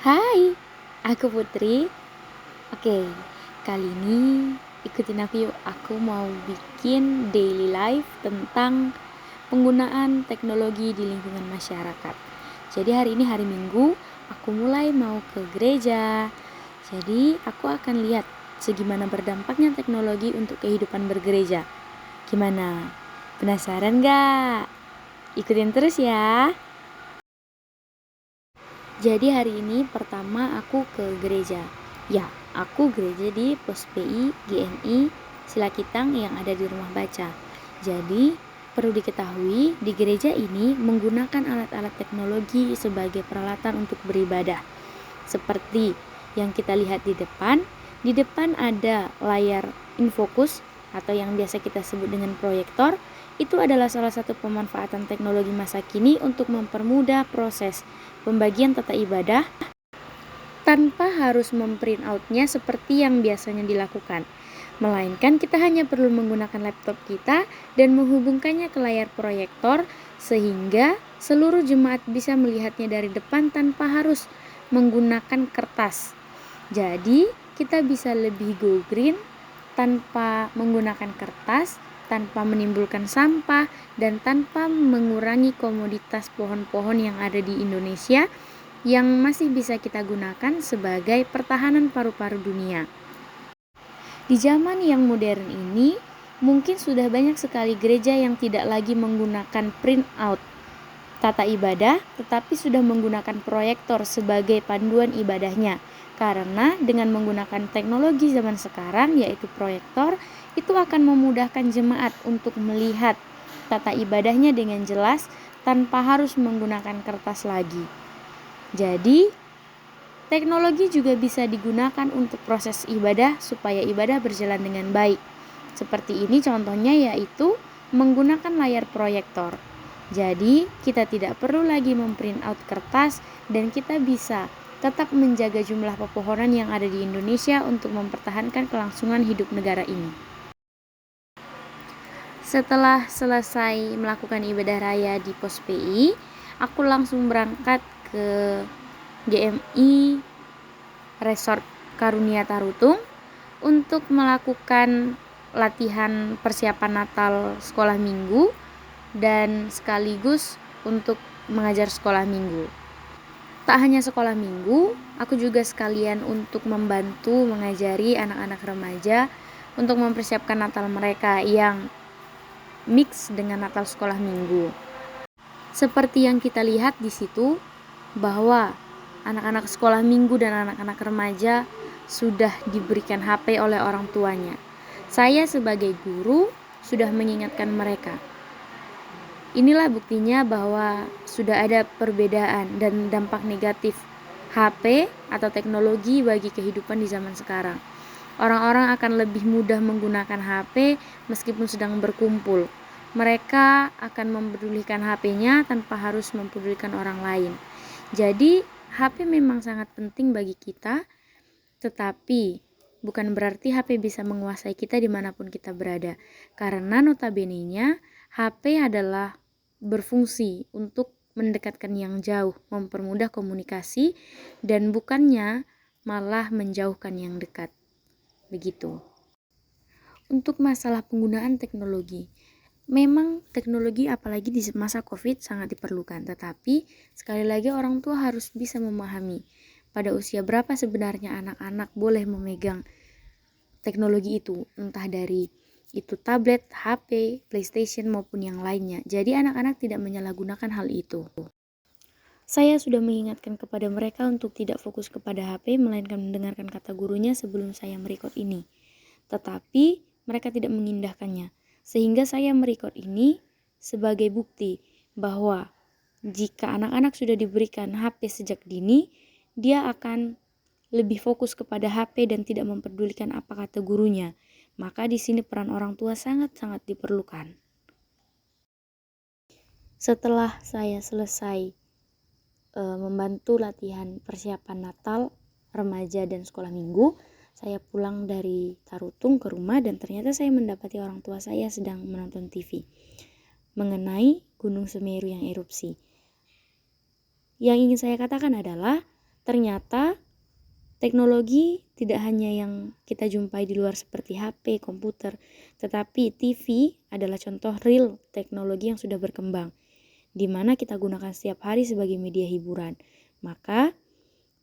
Hai, aku Putri. Oke, kali ini ikutin aku yuk. Aku mau bikin daily life tentang penggunaan teknologi di lingkungan masyarakat. Jadi hari ini hari Minggu, aku mulai mau ke gereja. Jadi aku akan lihat segimana berdampaknya teknologi untuk kehidupan bergereja. Gimana? Penasaran gak? Ikutin terus ya. Jadi hari ini pertama aku ke gereja. Ya, aku gereja di Pos PI GMI Silakitang yang ada di Rumah Baca. Jadi, perlu diketahui di gereja ini menggunakan alat-alat teknologi sebagai peralatan untuk beribadah. Seperti yang kita lihat di depan. Di depan ada layar infocus atau yang biasa kita sebut dengan proyektor. Itu adalah salah satu pemanfaatan teknologi masa kini untuk mempermudah proses pembagian tata ibadah tanpa harus memprint outnya seperti yang biasanya dilakukan. Melainkan kita hanya perlu menggunakan laptop kita dan menghubungkannya ke layar proyektor sehingga seluruh jemaat bisa melihatnya dari depan tanpa harus menggunakan kertas. Jadi kita bisa lebih go green tanpa menggunakan kertas, tanpa menimbulkan sampah, dan tanpa mengurangi komoditas pohon-pohon yang ada di Indonesia yang masih bisa kita gunakan sebagai pertahanan paru-paru dunia. Di zaman yang modern ini, mungkin sudah banyak sekali gereja yang tidak lagi menggunakan print out tata ibadah, tetapi sudah menggunakan proyektor sebagai panduan ibadahnya. Karena dengan menggunakan teknologi zaman sekarang, yaitu proyektor, itu akan memudahkan jemaat untuk melihat tata ibadahnya dengan jelas tanpa harus menggunakan kertas lagi. Jadi, teknologi juga bisa digunakan untuk proses ibadah supaya ibadah berjalan dengan baik. Seperti ini contohnya yaitu menggunakan layar proyektor. Jadi, kita tidak perlu lagi memprint out kertas dan kita bisa tetap menjaga jumlah pepohonan yang ada di Indonesia untuk mempertahankan kelangsungan hidup negara ini. Setelah selesai melakukan ibadah raya di Pos PI, aku langsung berangkat ke GMI Resort Karunia Tarutung untuk melakukan latihan persiapan Natal sekolah minggu dan sekaligus untuk mengajar sekolah minggu. Tak hanya sekolah minggu, aku juga sekalian untuk membantu mengajari anak-anak remaja untuk mempersiapkan Natal mereka yang mix dengan Natal sekolah minggu. Seperti yang kita lihat di situ bahwa anak-anak sekolah minggu dan anak-anak remaja sudah diberikan HP oleh orang tuanya. Saya sebagai guru sudah mengingatkan mereka. Inilah buktinya bahwa sudah ada perbedaan dan dampak negatif HP atau teknologi bagi kehidupan di zaman sekarang. Orang-orang akan lebih mudah menggunakan HP meskipun sedang berkumpul. Mereka akan mempedulikan HP-nya tanpa harus mempedulikan orang lain. Jadi, HP memang sangat penting bagi kita, tetapi bukan berarti HP bisa menguasai kita dimanapun kita berada. Karena notabene-nya, HP adalah berfungsi untuk mendekatkan yang jauh, mempermudah komunikasi, dan bukannya malah menjauhkan yang dekat. Begitu. Untuk masalah penggunaan teknologi, memang teknologi apalagi di masa COVID sangat diperlukan, tetapi sekali lagi orang tua harus bisa memahami pada usia berapa sebenarnya anak-anak boleh memegang teknologi itu, entah dari itu tablet, HP, PlayStation maupun yang lainnya. Jadi anak-anak tidak menyalahgunakan hal itu. Saya sudah mengingatkan kepada mereka untuk tidak fokus kepada HP, melainkan mendengarkan kata gurunya sebelum saya merekod ini. Tetapi mereka tidak mengindahkannya, sehingga saya merekod ini sebagai bukti bahwa jika anak-anak sudah diberikan HP sejak dini, dia akan lebih fokus kepada HP dan tidak memperdulikan apa kata gurunya. Maka di sini peran orang tua sangat-sangat diperlukan. Setelah saya selesai membantu latihan persiapan Natal, remaja dan sekolah minggu, saya pulang dari Tarutung ke rumah dan ternyata saya mendapati orang tua saya sedang menonton TV mengenai Gunung Semeru yang erupsi. Yang ingin saya katakan adalah ternyata teknologi tidak hanya yang kita jumpai di luar seperti HP, komputer, tetapi TV adalah contoh real teknologi yang sudah berkembang, di mana kita gunakan setiap hari sebagai media hiburan. Maka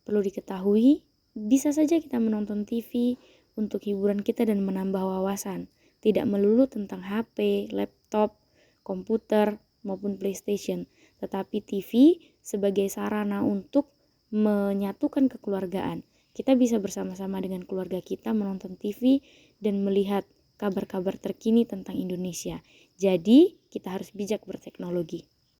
perlu diketahui, bisa saja kita menonton TV untuk hiburan kita dan menambah wawasan, tidak melulu tentang HP, laptop, komputer, maupun PlayStation, tetapi TV sebagai sarana untuk menyatukan kekeluargaan. Kita bisa bersama-sama dengan keluarga kita menonton TV dan melihat kabar-kabar terkini tentang Indonesia. Jadi, kita harus bijak berteknologi.